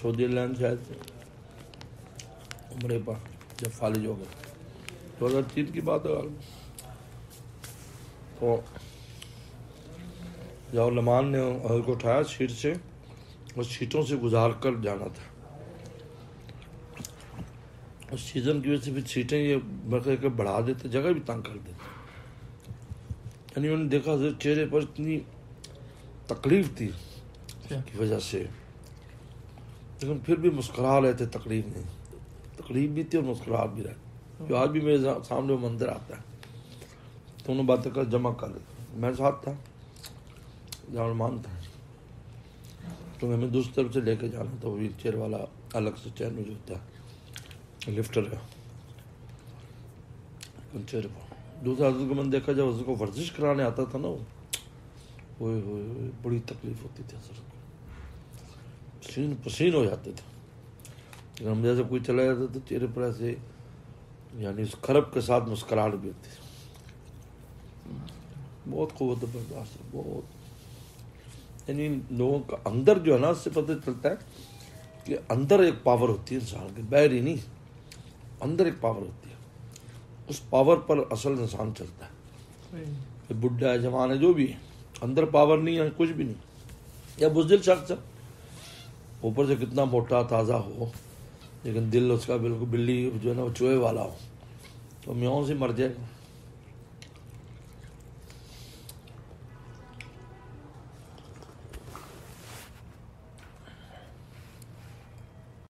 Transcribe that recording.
سعودی land شاید عمرے پر جب فالج ہو گئے 2003 کی بات ہے. تو جب علمان نے عہد کو اٹھایا سیٹ سے، اور سیٹوں سے گزار کر جانا تھا. اس سیزن کی وجہ سے پھر سیٹیں یہ برقرار کے بڑھا دیتے، جگہ بھی تنگ کر دیتے. یعنی انہوں نے دیکھا حضرت چہرے پر اتنی تکلیف تھی کی وجہ سے، لیکن پھر بھی مسکرا رہے تھے. تکلیف بھی تھی اور مسکراہٹ بھی رہے. جو آج بھی میرے سامنے وہ منظر آتا ہے. تو انہوں نے باتیں کر جمع کر لی. میں ساتھ تھا، جان تھا، تو ہمیں دوسری طرف سے لے کے جانا تھا. ویل چیئر والا الگ سے چین میں جو ہوتا ہے لفٹر کا چہرے پر. دوسرا حضرت کو میں نے دیکھا جب حضرت کو ورزش کرانے آتا تھا نا، وہ بڑی تکلیف ہوتی تھی حضرت کو، پسین ہو جاتے تھے. لیکن ہم جیسے کوئی چلا جاتا تو چہرے پر ایسے یعنی اس کھرب کے ساتھ مسکراہٹ بھی ہوتی. بہت قوت برداشت، بہت یعنی لوگوں کا اندر جو ہے نا، اس سے پتہ چلتا ہے کہ اندر ایک پاور ہوتی ہے انسان کے، باہر ہی نہیں، اندر ایک پاور ہوتی ہے. اس پاور پر اصل انسان چلتا ہے. بڈھا ہے، جوان ہے، جو بھی ہے، اندر پاور نہیں ہے کچھ بھی نہیں. یا بزدل شخص ہے، اوپر سے کتنا موٹا تازہ ہو، لیکن دل اس کا بالکل بلی جو ہے نا وہ چوہے والا ہو، تو میوں سے مر جائے گا.